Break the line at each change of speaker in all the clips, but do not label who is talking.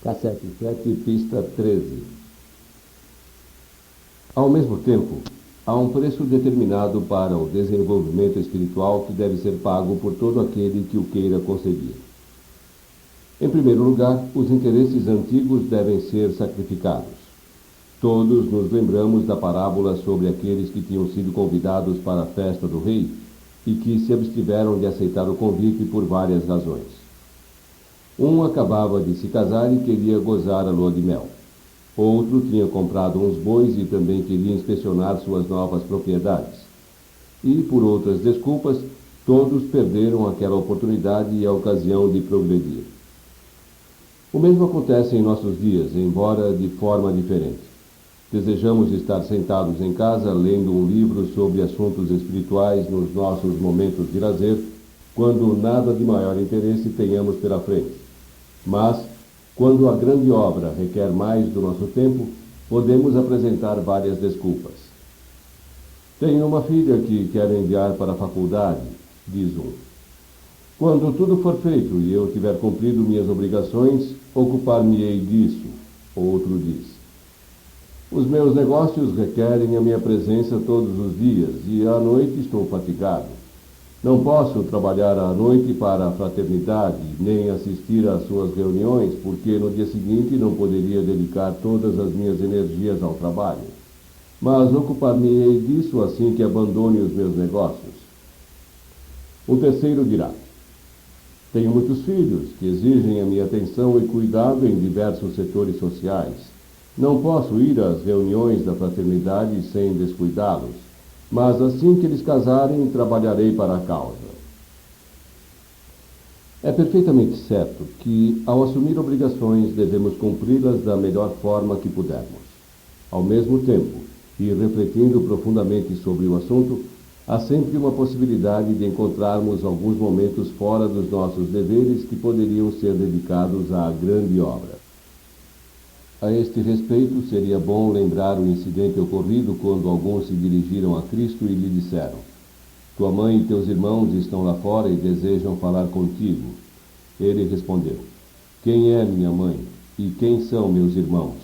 Cassete 7, pista 13. Ao mesmo tempo, há um preço determinado para o desenvolvimento espiritual que deve ser pago por todo aquele que o queira conseguir. Em primeiro lugar, os interesses antigos devem ser sacrificados. Todos nos lembramos da parábola sobre aqueles que tinham sido convidados para a festa do rei e que se abstiveram de aceitar o convite por várias razões. Um acabava de se casar e queria gozar a lua de mel. Outro tinha comprado uns bois e também queria inspecionar suas novas propriedades. E, por outras desculpas, todos perderam aquela oportunidade e a ocasião de progredir. O mesmo acontece em nossos dias, embora de forma diferente. Desejamos estar sentados em casa, lendo um livro sobre assuntos espirituais nos nossos momentos de lazer, quando nada de maior interesse tenhamos pela frente. Mas, quando a grande obra requer mais do nosso tempo, podemos apresentar várias desculpas. Tenho uma filha que quero enviar para a faculdade, diz um. Quando tudo for feito e eu tiver cumprido minhas obrigações, ocupar-me-ei disso, outro diz. Os meus negócios requerem a minha presença todos os dias e à noite estou fatigado. Não posso trabalhar à noite para a fraternidade, nem assistir às suas reuniões, porque no dia seguinte não poderia dedicar todas as minhas energias ao trabalho. Mas ocupar-me-ei disso assim que abandone os meus negócios. O terceiro dirá: tenho muitos filhos que exigem a minha atenção e cuidado em diversos setores sociais. Não posso ir às reuniões da fraternidade sem descuidá-los. Mas assim que eles casarem, trabalharei para a causa. É perfeitamente certo que, ao assumir obrigações, devemos cumpri-las da melhor forma que pudermos. Ao mesmo tempo, e refletindo profundamente sobre o assunto, há sempre uma possibilidade de encontrarmos alguns momentos fora dos nossos deveres que poderiam ser dedicados à grande obra. A este respeito, seria bom lembrar o incidente ocorrido quando alguns se dirigiram a Cristo e lhe disseram: tua mãe e teus irmãos estão lá fora e desejam falar contigo. Ele respondeu: quem é minha mãe e quem são meus irmãos?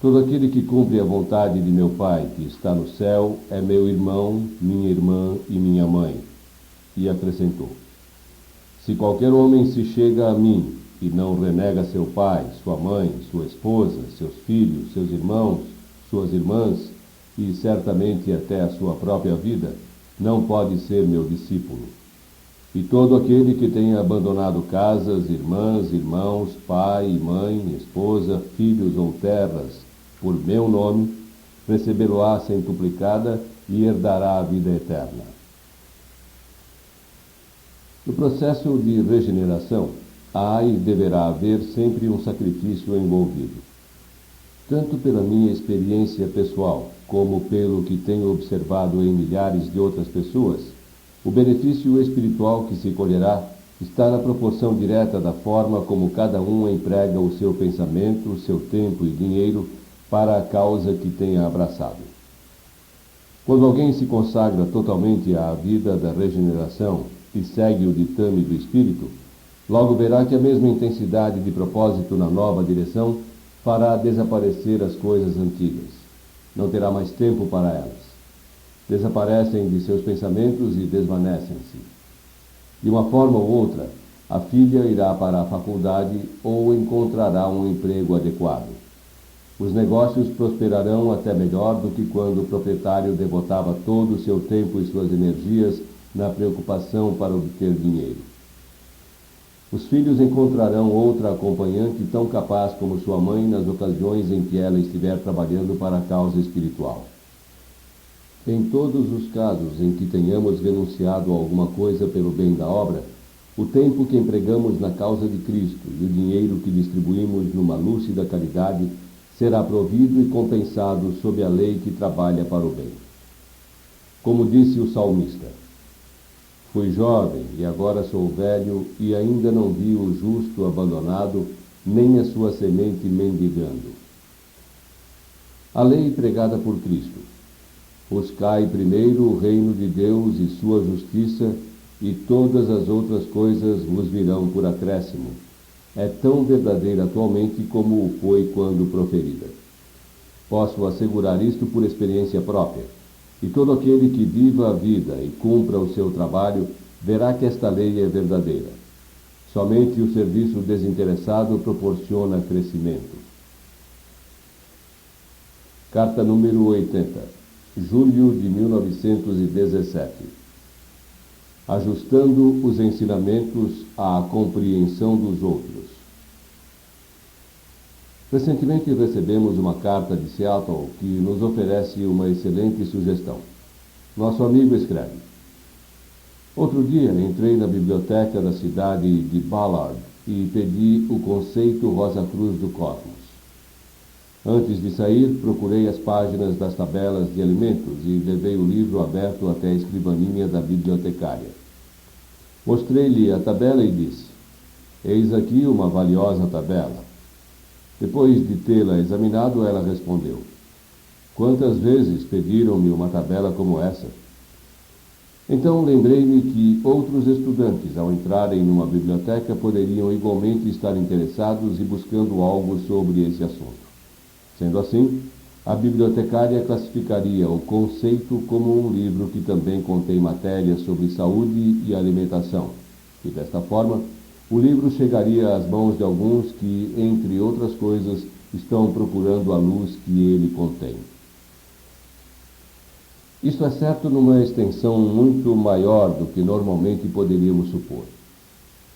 Todo aquele que cumpre a vontade de meu Pai, que está no céu, é meu irmão, minha irmã e minha mãe. E acrescentou: se qualquer homem se chega a mim e não renega seu pai, sua mãe, sua esposa, seus filhos, seus irmãos, suas irmãs, e certamente até a sua própria vida, não pode ser meu discípulo. E todo aquele que tenha abandonado casas, irmãs, irmãos, pai e mãe, esposa, filhos ou terras, por meu nome, recebê-lo-á centuplicada e herdará a vida eterna. No processo de regeneração, há e deverá haver sempre um sacrifício envolvido. Tanto pela minha experiência pessoal, como pelo que tenho observado em milhares de outras pessoas, o benefício espiritual que se colherá está na proporção direta da forma como cada um emprega o seu pensamento, seu tempo e dinheiro para a causa que tenha abraçado. Quando alguém se consagra totalmente à vida da regeneração e segue o ditame do Espírito, logo verá que a mesma intensidade de propósito na nova direção fará desaparecer as coisas antigas. Não terá mais tempo para elas. Desaparecem de seus pensamentos e desvanecem-se. De uma forma ou outra, a filha irá para a faculdade ou encontrará um emprego adequado. Os negócios prosperarão até melhor do que quando o proprietário devotava todo o seu tempo e suas energias na preocupação para obter dinheiro. Os filhos encontrarão outra acompanhante tão capaz como sua mãe nas ocasiões em que ela estiver trabalhando para a causa espiritual. Em todos os casos em que tenhamos renunciado a alguma coisa pelo bem da obra, o tempo que empregamos na causa de Cristo e o dinheiro que distribuímos numa lúcida caridade será provido e compensado sob a lei que trabalha para o bem. Como disse o salmista: fui jovem e agora sou velho e ainda não vi o justo abandonado, nem a sua semente mendigando. A lei pregada por Cristo: buscai primeiro o reino de Deus e sua justiça, e todas as outras coisas vos virão por acréscimo. é tão verdadeira atualmente como o foi quando proferida. Posso assegurar isto por experiência própria, e todo aquele que viva a vida e cumpra o seu trabalho verá que esta lei é verdadeira. Somente o serviço desinteressado proporciona crescimento. Carta número 80, julho de 1917. Ajustando os ensinamentos à compreensão dos outros. Recentemente recebemos uma carta de Seattle que nos oferece uma excelente sugestão. Nosso amigo escreve: outro dia entrei na biblioteca da cidade de Ballard e pedi o conceito Rosa Cruz do Cosmos. Antes de sair, procurei as páginas das tabelas de alimentos e levei o livro aberto até a escrivaninha da bibliotecária. Mostrei-lhe a tabela e disse: eis aqui uma valiosa tabela. Depois de tê-la examinado, ela respondeu: quantas vezes pediram-me uma tabela como essa? Então lembrei-me que outros estudantes, ao entrarem numa biblioteca, poderiam igualmente estar interessados e buscando algo sobre esse assunto. Sendo assim, a bibliotecária classificaria o conceito como um livro que também contém matérias sobre saúde e alimentação, e desta forma, o livro chegaria às mãos de alguns que, entre outras coisas, estão procurando a luz que ele contém. Isto é certo numa extensão muito maior do que normalmente poderíamos supor.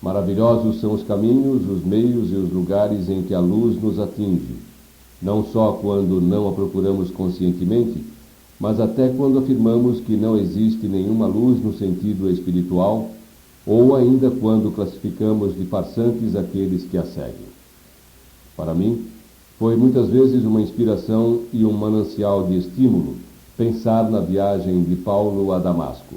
Maravilhosos são os caminhos, os meios e os lugares em que a luz nos atinge, não só quando não a procuramos conscientemente, mas até quando afirmamos que não existe nenhuma luz no sentido espiritual, ou ainda quando classificamos de farsantes aqueles que a seguem. Para mim, foi muitas vezes uma inspiração e um manancial de estímulo pensar na viagem de Paulo a Damasco.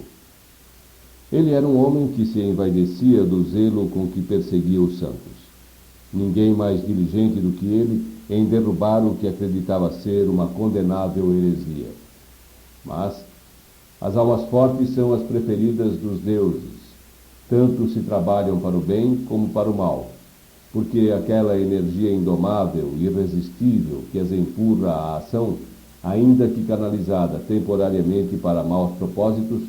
Ele era um homem que se envaidecia do zelo com que perseguia os santos. Ninguém mais diligente do que ele em derrubar o que acreditava ser uma condenável heresia. Mas as almas fortes são as preferidas dos deuses. Tanto se trabalham para o bem como para o mal, porque aquela energia indomável e irresistível que as empurra à ação, ainda que canalizada temporariamente para maus propósitos,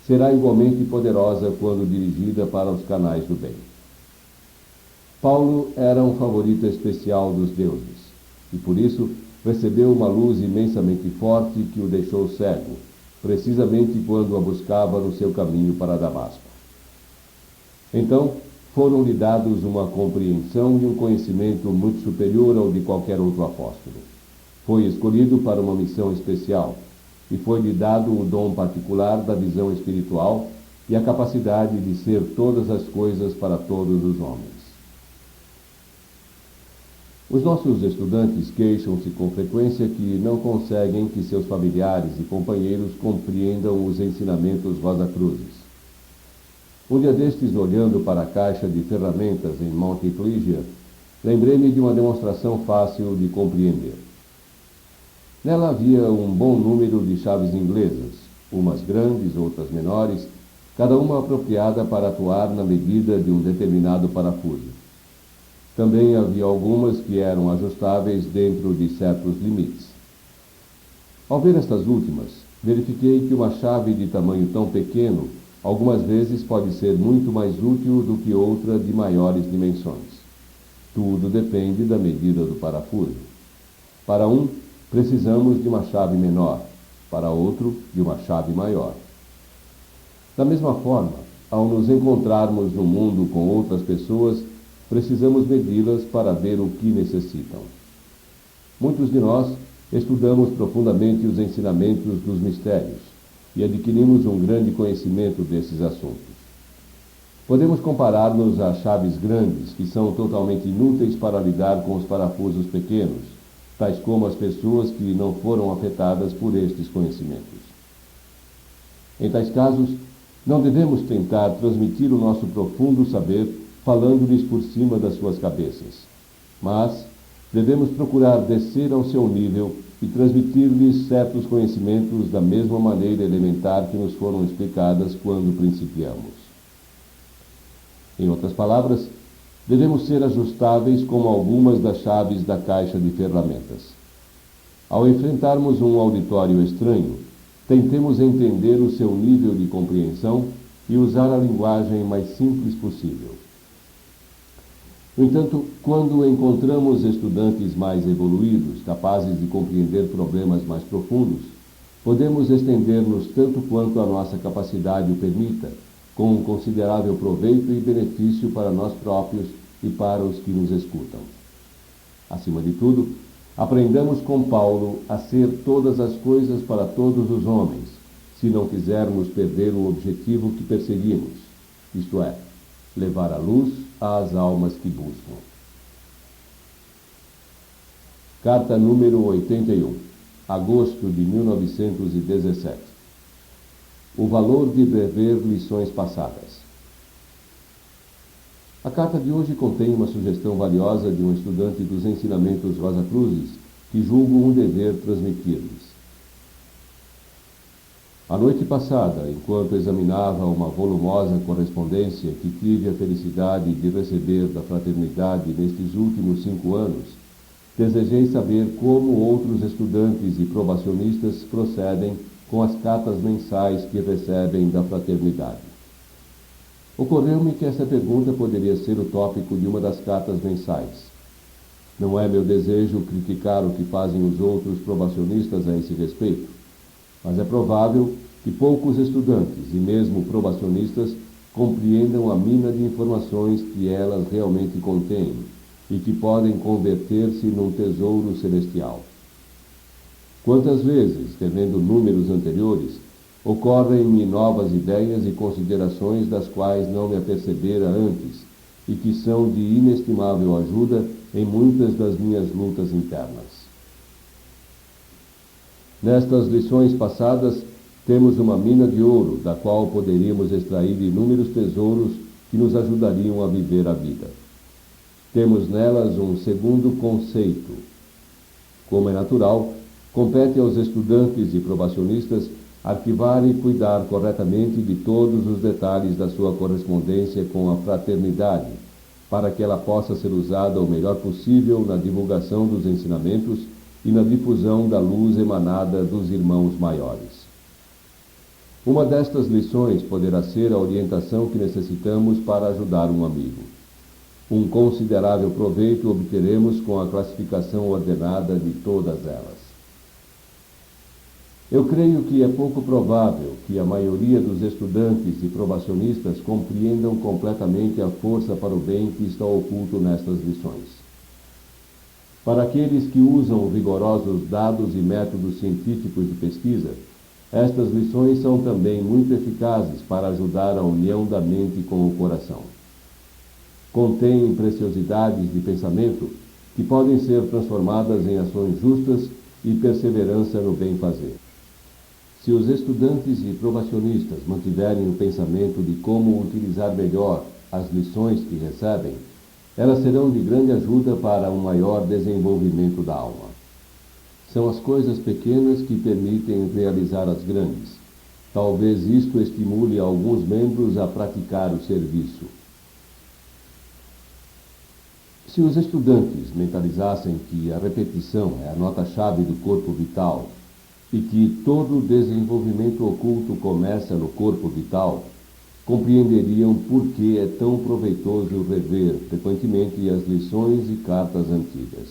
será igualmente poderosa quando dirigida para os canais do bem. Paulo era um favorito especial dos deuses, e por isso recebeu uma luz imensamente forte que o deixou cego, precisamente quando a buscava no seu caminho para Damasco. Então, foram-lhe dados uma compreensão e um conhecimento muito superior ao de qualquer outro apóstolo. Foi escolhido para uma missão especial, e foi-lhe dado o dom particular da visão espiritual e a capacidade de ser todas as coisas para todos os homens. Os nossos estudantes queixam-se com frequência que não conseguem que seus familiares e companheiros compreendam os ensinamentos Rosa Cruzes. Um dia destes, olhando para a caixa de ferramentas em Montpelier, lembrei-me de uma demonstração fácil de compreender. Nela havia um bom número de chaves inglesas, umas grandes, outras menores, cada uma apropriada para atuar na medida de um determinado parafuso. Também havia algumas que eram ajustáveis dentro de certos limites. Ao ver estas últimas, verifiquei que uma chave de tamanho tão pequeno algumas vezes pode ser muito mais útil do que outra de maiores dimensões. Tudo depende da medida do parafuso. Para um, precisamos de uma chave menor, para outro, de uma chave maior. Da mesma forma, ao nos encontrarmos no mundo com outras pessoas, precisamos medi-las para ver o que necessitam. Muitos de nós estudamos profundamente os ensinamentos dos mistérios e adquirimos um grande conhecimento desses assuntos. Podemos comparar-nos a chaves grandes, que são totalmente inúteis para lidar com os parafusos pequenos, tais como as pessoas que não foram afetadas por estes conhecimentos. Em tais casos, não devemos tentar transmitir o nosso profundo saber falando-lhes por cima das suas cabeças, mas devemos procurar descer ao seu nível e transmitir-lhes certos conhecimentos da mesma maneira elementar que nos foram explicadas quando principiamos. Em outras palavras, devemos ser ajustáveis como algumas das chaves da caixa de ferramentas. Ao enfrentarmos um auditório estranho, tentemos entender o seu nível de compreensão e usar a linguagem mais simples possível. No entanto, quando encontramos estudantes mais evoluídos, capazes de compreender problemas mais profundos, podemos estender-nos tanto quanto a nossa capacidade o permita, com considerável proveito e benefício para nós próprios e para os que nos escutam. Acima de tudo, aprendamos com Paulo a ser todas as coisas para todos os homens, se não quisermos perder o objetivo que perseguimos, isto é, levar a luz às almas que buscam. Carta número 81, agosto de 1917. O valor de rever lições passadas. A carta de hoje contém uma sugestão valiosa de um estudante dos ensinamentos Rosacruzes que julgo um dever transmitir-lhes. A noite passada, enquanto examinava uma volumosa correspondência que tive a felicidade de receber da fraternidade nestes últimos 5 anos, desejei saber como outros estudantes e probacionistas procedem com as cartas mensais que recebem da fraternidade. Ocorreu-me que essa pergunta poderia ser o tópico de uma das cartas mensais. Não é meu desejo criticar o que fazem os outros probacionistas a esse respeito, mas é provável que poucos estudantes e mesmo probacionistas compreendam a mina de informações que elas realmente contêm e que podem converter-se num tesouro celestial. Quantas vezes, revendo números anteriores, ocorrem-me novas ideias e considerações das quais não me apercebera antes e que são de inestimável ajuda em muitas das minhas lutas internas. Nestas lições passadas, temos uma mina de ouro, da qual poderíamos extrair inúmeros tesouros que nos ajudariam a viver a vida. Temos nelas um segundo conceito. Como é natural, compete aos estudantes e probacionistas arquivar e cuidar corretamente de todos os detalhes da sua correspondência com a fraternidade, para que ela possa ser usada o melhor possível na divulgação dos ensinamentos e na difusão da luz emanada dos irmãos maiores. Uma destas lições poderá ser a orientação que necessitamos para ajudar um amigo. Um considerável proveito obteremos com a classificação ordenada de todas elas. Eu creio que é pouco provável que a maioria dos estudantes e probacionistas compreendam completamente a força para o bem que está oculto nestas lições. Para aqueles que usam rigorosos dados e métodos científicos de pesquisa, estas lições são também muito eficazes para ajudar a união da mente com o coração. Contêm preciosidades de pensamento que podem ser transformadas em ações justas e perseverança no bem-fazer. Se os estudantes e probacionistas mantiverem o pensamento de como utilizar melhor as lições que recebem, elas serão de grande ajuda para um maior desenvolvimento da alma. São as coisas pequenas que permitem realizar as grandes. Talvez isto estimule alguns membros a praticar o serviço. Se os estudantes mentalizassem que a repetição é a nota-chave do corpo vital e que todo desenvolvimento oculto começa no corpo vital, compreenderiam por que é tão proveitoso rever frequentemente as lições e cartas antigas.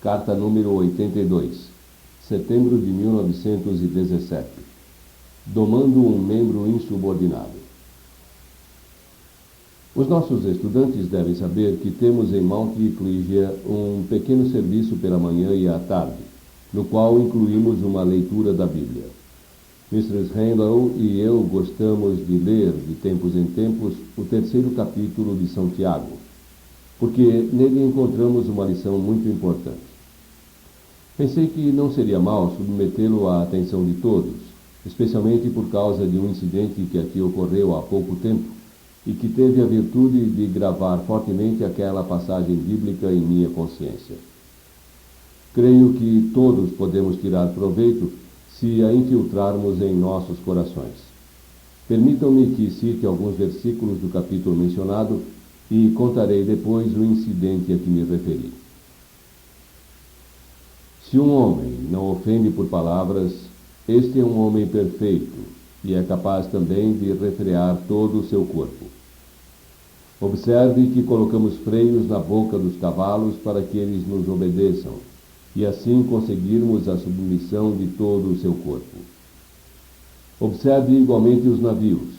Carta número 82, setembro de 1917. Domando um membro insubordinado. Os nossos estudantes devem saber que temos em Mount Ecclesia um pequeno serviço pela manhã e à tarde, no qual incluímos uma leitura da Bíblia. Mrs. Handel e eu gostamos de ler, de tempos em tempos, o 3º capítulo de São Tiago, porque nele encontramos uma lição muito importante. Pensei que não seria mal submetê-lo à atenção de todos, especialmente por causa de um incidente que aqui ocorreu há pouco tempo e que teve a virtude de gravar fortemente aquela passagem bíblica em minha consciência. Creio que todos podemos tirar proveito se a infiltrarmos em nossos corações. Permitam-me que cite alguns versículos do capítulo mencionado e contarei depois o incidente a que me referi. Se um homem não ofende por palavras, este é um homem perfeito e é capaz também de refrear todo o seu corpo. Observe que colocamos freios na boca dos cavalos para que eles nos obedeçam, e assim conseguirmos a submissão de todo o seu corpo. Observe igualmente os navios,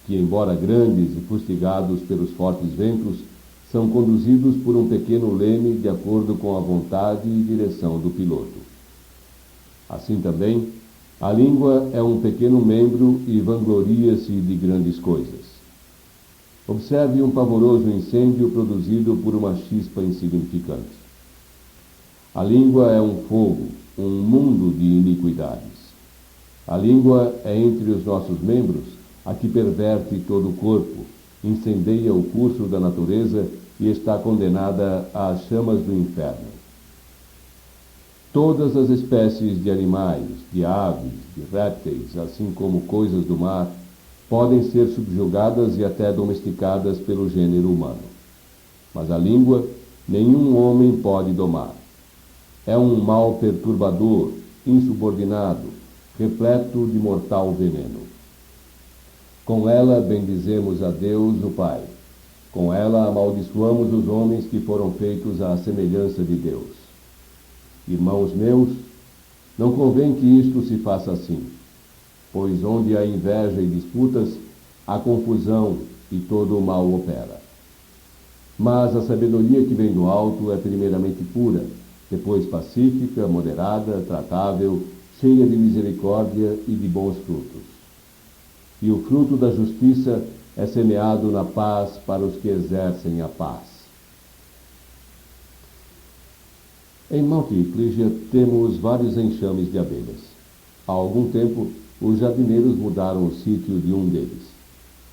que, embora grandes e fustigados pelos fortes ventos, são conduzidos por um pequeno leme de acordo com a vontade e direção do piloto. Assim também, a língua é um pequeno membro e vangloria-se de grandes coisas. Observe um pavoroso incêndio produzido por uma chispa insignificante. A língua é um fogo, um mundo de iniquidades. A língua é entre os nossos membros a que perverte todo o corpo, incendeia o curso da natureza e está condenada às chamas do inferno. Todas as espécies de animais, de aves, de répteis, assim como coisas do mar, podem ser subjugadas e até domesticadas pelo gênero humano. Mas a língua nenhum homem pode domar. É um mal perturbador, insubordinado, repleto de mortal veneno. Com ela bendizemos a Deus, o Pai. Com ela amaldiçoamos os homens que foram feitos à semelhança de Deus. Irmãos meus, não convém que isto se faça assim, pois onde há inveja e disputas, há confusão e todo o mal opera. Mas a sabedoria que vem do alto é primeiramente pura, depois pacífica, moderada, tratável, cheia de misericórdia e de bons frutos. E o fruto da justiça é semeado na paz para os que exercem a paz. Em Mount Eclesia temos vários enxames de abelhas. Há algum tempo, os jardineiros mudaram o sítio de um deles.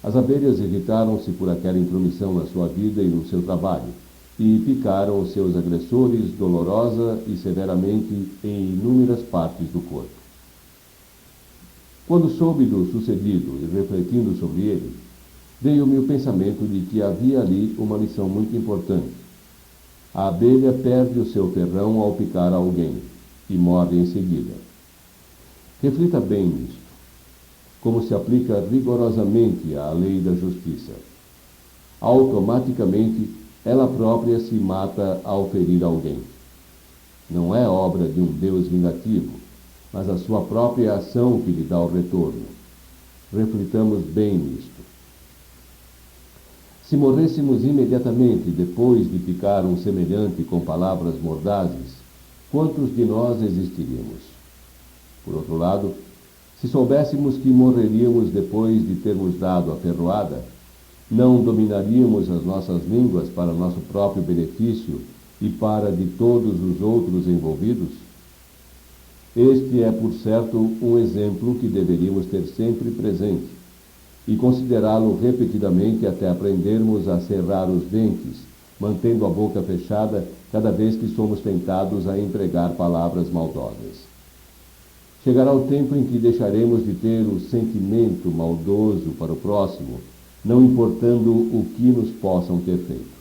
As abelhas irritaram-se por aquela intromissão na sua vida e no seu trabalho, e picaram seus agressores dolorosa e severamente em inúmeras partes do corpo. Quando soube do sucedido e refletindo sobre ele, veio-me o pensamento de que havia ali uma lição muito importante. A abelha perde o seu ferrão ao picar alguém e morre em seguida. Reflita bem nisto, como se aplica rigorosamente à lei da justiça. Automaticamente, ela própria se mata ao ferir alguém. Não é obra de um Deus vingativo, mas a sua própria ação que lhe dá o retorno. Reflitamos bem nisto. Se morrêssemos imediatamente depois de picar um semelhante com palavras mordazes, quantos de nós existiríamos? Por outro lado, se soubéssemos que morreríamos depois de termos dado a ferroada, não dominaríamos as nossas línguas para nosso próprio benefício e para de todos os outros envolvidos? Este é, por certo, um exemplo que deveríamos ter sempre presente e considerá-lo repetidamente até aprendermos a cerrar os dentes, mantendo a boca fechada cada vez que somos tentados a empregar palavras maldosas. Chegará o tempo em que deixaremos de ter o sentimento maldoso para o próximo, não importando o que nos possam ter feito.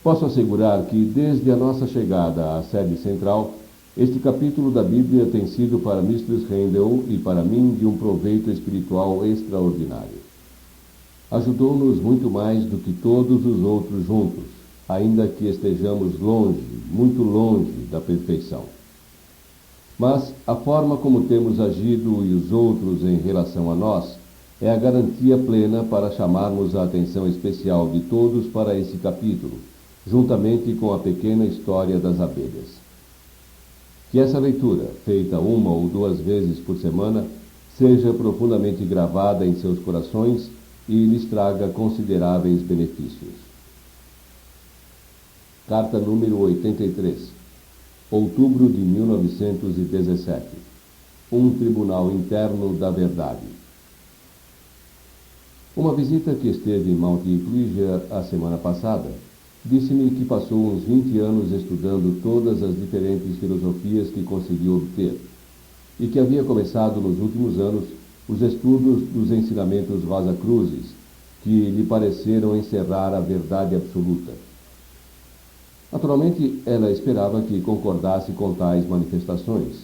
Posso assegurar que, desde a nossa chegada à sede central, este capítulo da Bíblia tem sido para Mistress Handel e para mim de um proveito espiritual extraordinário. Ajudou-nos muito mais do que todos os outros juntos, ainda que estejamos longe, muito longe da perfeição. Mas a forma como temos agido e os outros em relação a nós é a garantia plena para chamarmos a atenção especial de todos para esse capítulo, juntamente com a pequena história das abelhas. Que essa leitura, feita uma ou duas vezes por semana, seja profundamente gravada em seus corações e lhes traga consideráveis benefícios. Carta número 83, outubro de 1917. Um tribunal interno da verdade. Uma visita que esteve em Mount Eclesia a semana passada disse-me que passou uns 20 anos estudando todas as diferentes filosofias que conseguiu obter e que havia começado nos últimos anos os estudos dos ensinamentos Rosa-Cruzes, que lhe pareceram encerrar a verdade absoluta. Naturalmente, ela esperava que concordasse com tais manifestações,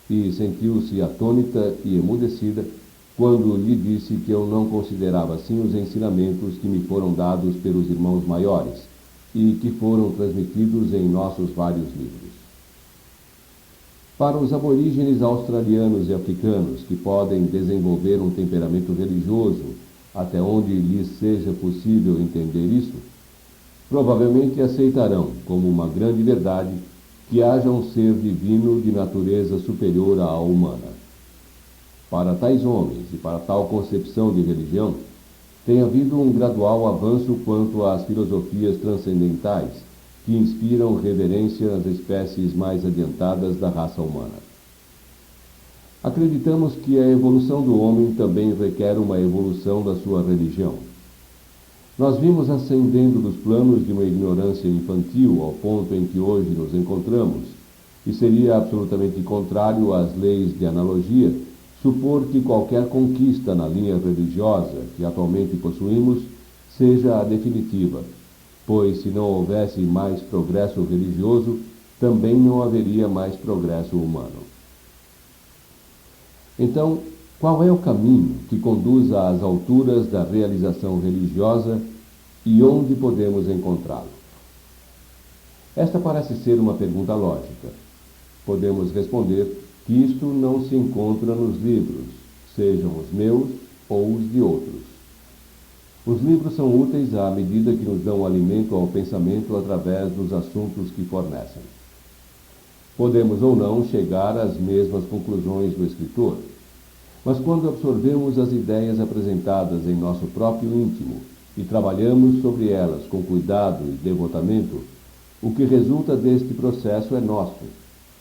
e sentiu-se atônita e emudecida quando lhe disse que eu não considerava assim os ensinamentos que me foram dados pelos irmãos maiores e que foram transmitidos em nossos vários livros. Para os aborígenes australianos e africanos que podem desenvolver um temperamento religioso até onde lhes seja possível entender isso, provavelmente aceitarão como uma grande verdade que haja um ser divino de natureza superior à humana. Para tais homens e para tal concepção de religião, tem havido um gradual avanço quanto às filosofias transcendentais que inspiram reverência nas espécies mais adiantadas da raça humana. Acreditamos que a evolução do homem também requer uma evolução da sua religião. Nós vimos ascendendo dos planos de uma ignorância infantil ao ponto em que hoje nos encontramos, e seria absolutamente contrário às leis de analogia supor que qualquer conquista na linha religiosa que atualmente possuímos seja a definitiva, pois se não houvesse mais progresso religioso, também não haveria mais progresso humano. Então, qual é o caminho que conduz às alturas da realização religiosa e onde podemos encontrá-lo? Esta parece ser uma pergunta lógica. Podemos responder que isto não se encontra nos livros, sejam os meus ou os de outros. Os livros são úteis à medida que nos dão alimento ao pensamento através dos assuntos que fornecem. Podemos ou não chegar às mesmas conclusões do escritor, mas quando absorvemos as ideias apresentadas em nosso próprio íntimo e trabalhamos sobre elas com cuidado e devotamento, o que resulta deste processo é nosso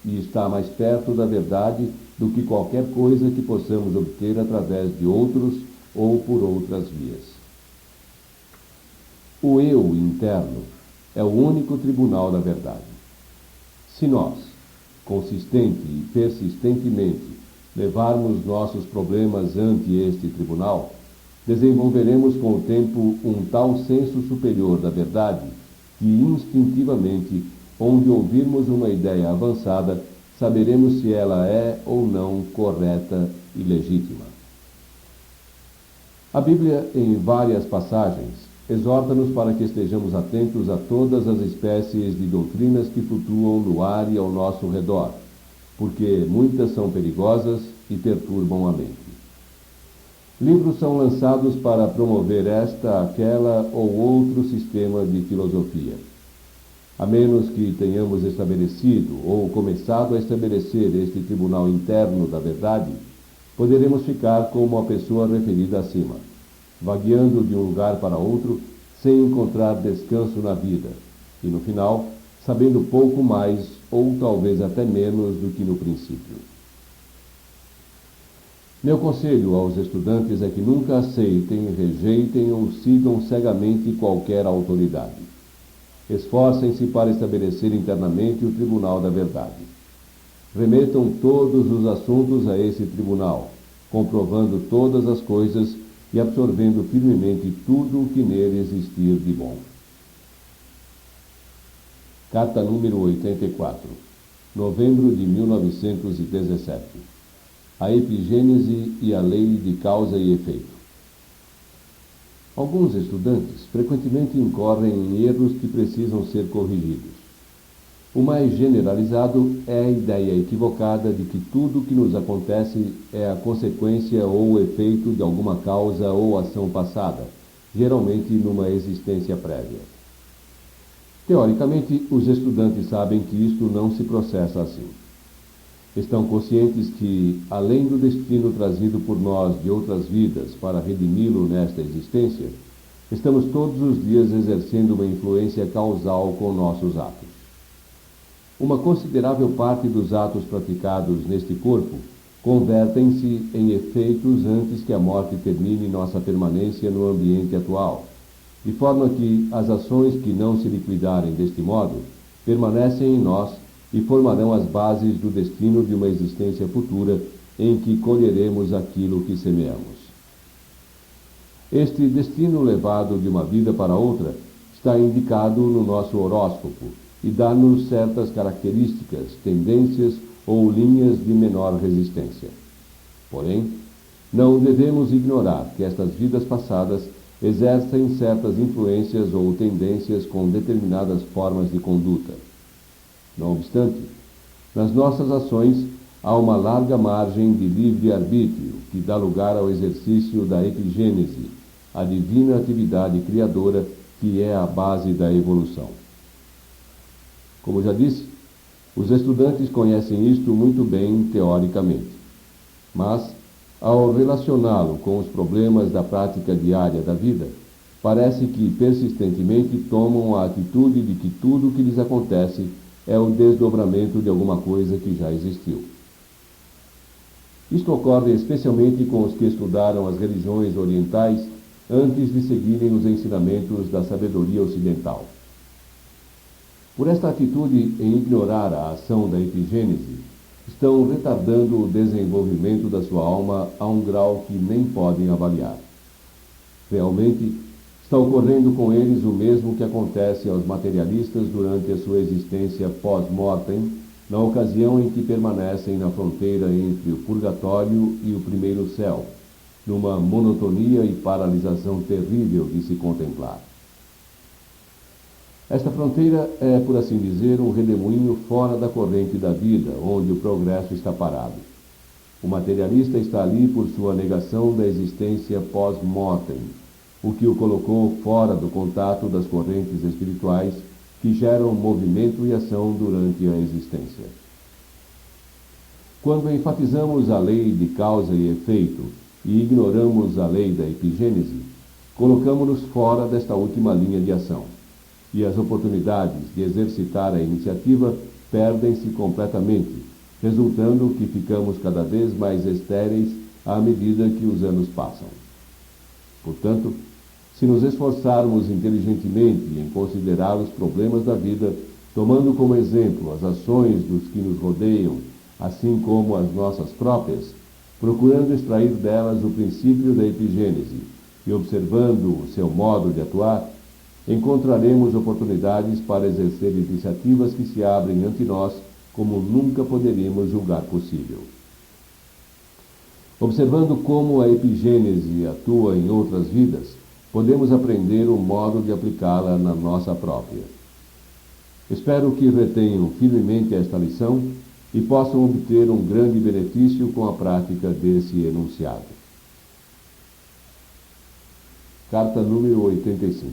e está mais perto da verdade do que qualquer coisa que possamos obter através de outros ou por outras vias. O eu interno é o único tribunal da verdade. Se nós, consistente e persistentemente, levarmos nossos problemas ante este tribunal, desenvolveremos com o tempo um tal senso superior da verdade que instintivamente, onde ouvirmos uma ideia avançada, saberemos se ela é ou não correta e legítima. A Bíblia, em várias passagens, exorta-nos para que estejamos atentos a todas as espécies de doutrinas que flutuam no ar e ao nosso redor, porque muitas são perigosas e perturbam a mente. Livros são lançados para promover esta, aquela ou outro sistema de filosofia. A menos que tenhamos estabelecido ou começado a estabelecer este tribunal interno da verdade, poderemos ficar como a pessoa referida acima, vagueando de um lugar para outro sem encontrar descanso na vida, e no final, sabendo pouco mais ou talvez até menos do que no princípio. Meu conselho aos estudantes é que nunca aceitem, rejeitem ou sigam cegamente qualquer autoridade. Esforcem-se para estabelecer internamente o tribunal da verdade. Remetam todos os assuntos a esse tribunal, comprovando todas as coisas e absorvendo firmemente tudo o que nele existir de bom. Carta número 84, novembro de 1917. A epigênese e a lei de causa e efeito. Alguns estudantes frequentemente incorrem em erros que precisam ser corrigidos. O mais generalizado é a ideia equivocada de que tudo o que nos acontece é a consequência ou efeito de alguma causa ou ação passada, geralmente numa existência prévia. Teoricamente, os estudantes sabem que isto não se processa assim. Estão conscientes que, além do destino trazido por nós de outras vidas para redimi-lo nesta existência, estamos todos os dias exercendo uma influência causal com nossos atos. Uma considerável parte dos atos praticados neste corpo convertem-se em efeitos antes que a morte termine nossa permanência no ambiente atual, de forma que as ações que não se liquidarem deste modo permanecem em nós e formarão as bases do destino de uma existência futura em que colheremos aquilo que semeamos. Este destino levado de uma vida para outra está indicado no nosso horóscopo e dá-nos certas características, tendências ou linhas de menor resistência. Porém, não devemos ignorar que estas vidas passadas exercem certas influências ou tendências com determinadas formas de conduta. Não obstante, nas nossas ações há uma larga margem de livre-arbítrio que dá lugar ao exercício da epigênese, a divina atividade criadora que é a base da evolução. Como já disse, os estudantes conhecem isto muito bem teoricamente, mas, ao relacioná-lo com os problemas da prática diária da vida, parece que persistentemente tomam a atitude de que tudo o que lhes acontece é o desdobramento de alguma coisa que já existiu. Isto ocorre especialmente com os que estudaram as religiões orientais antes de seguirem os ensinamentos da sabedoria ocidental. Por esta atitude em ignorar a ação da epigênese, estão retardando o desenvolvimento da sua alma a um grau que nem podem avaliar. Realmente, está ocorrendo com eles o mesmo que acontece aos materialistas durante a sua existência pós-mortem, na ocasião em que permanecem na fronteira entre o purgatório e o primeiro céu, numa monotonia e paralisação terrível de se contemplar. Esta fronteira é, por assim dizer, um redemoinho fora da corrente da vida, onde o progresso está parado. O materialista está ali por sua negação da existência pós-mortem, o que o colocou fora do contato das correntes espirituais que geram movimento e ação durante a existência. Quando enfatizamos a lei de causa e efeito e ignoramos a lei da epigênese, colocamos-nos fora desta última linha de ação, e as oportunidades de exercitar a iniciativa perdem-se completamente, resultando que ficamos cada vez mais estéreis à medida que os anos passam. Portanto, se nos esforçarmos inteligentemente em considerar os problemas da vida, tomando como exemplo as ações dos que nos rodeiam, assim como as nossas próprias, procurando extrair delas o princípio da epigênese e observando o seu modo de atuar, encontraremos oportunidades para exercer iniciativas que se abrem ante nós como nunca poderíamos julgar possível. Observando como a epigênese atua em outras vidas, podemos aprender o modo de aplicá-la na nossa própria. Espero que retenham firmemente esta lição e possam obter um grande benefício com a prática desse enunciado. Carta número 85.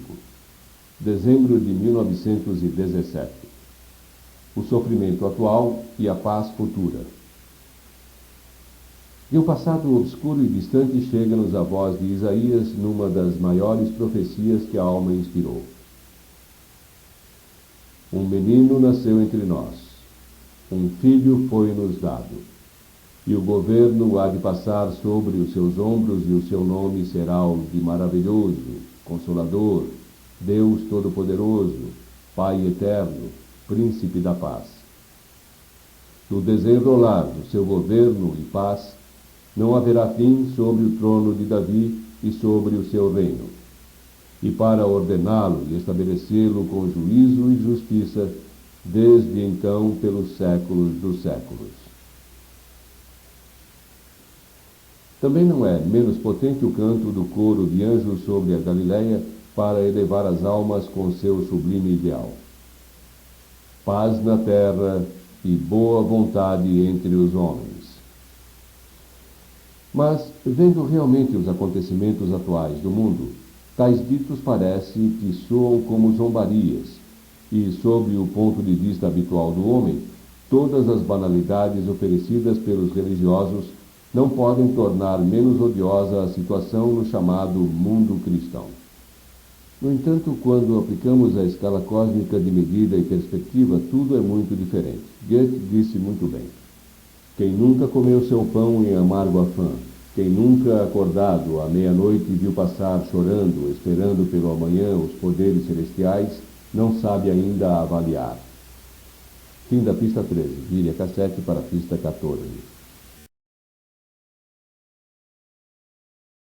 Dezembro de 1917. O sofrimento atual e a paz futura. E o passado obscuro e distante chega-nos a voz de Isaías numa das maiores profecias que a alma inspirou. Um menino nasceu entre nós, um filho foi-nos dado, e o governo há de passar sobre os seus ombros, e o seu nome será o de maravilhoso, consolador, Deus Todo-Poderoso, Pai Eterno, Príncipe da Paz. No desenrolar do seu governo e paz, não haverá fim sobre o trono de Davi e sobre o seu reino. E para ordená-lo e estabelecê-lo com juízo e justiça, desde então pelos séculos dos séculos. Também não é menos potente o canto do coro de anjos sobre a Galileia para elevar as almas com seu sublime ideal. Paz na terra e boa vontade entre os homens. Mas, vendo realmente os acontecimentos atuais do mundo, tais ditos parece que soam como zombarias, e, sob o ponto de vista habitual do homem, todas as banalidades oferecidas pelos religiosos não podem tornar menos odiosa a situação no chamado mundo cristão. No entanto, quando aplicamos a escala cósmica de medida e perspectiva, tudo é muito diferente. Goethe disse muito bem: quem nunca comeu seu pão em amargo afã, quem nunca acordado à meia-noite viu passar chorando, esperando pelo amanhã os poderes celestiais, não sabe ainda avaliar. Fim da pista 13. Vire a cassete para a pista 14.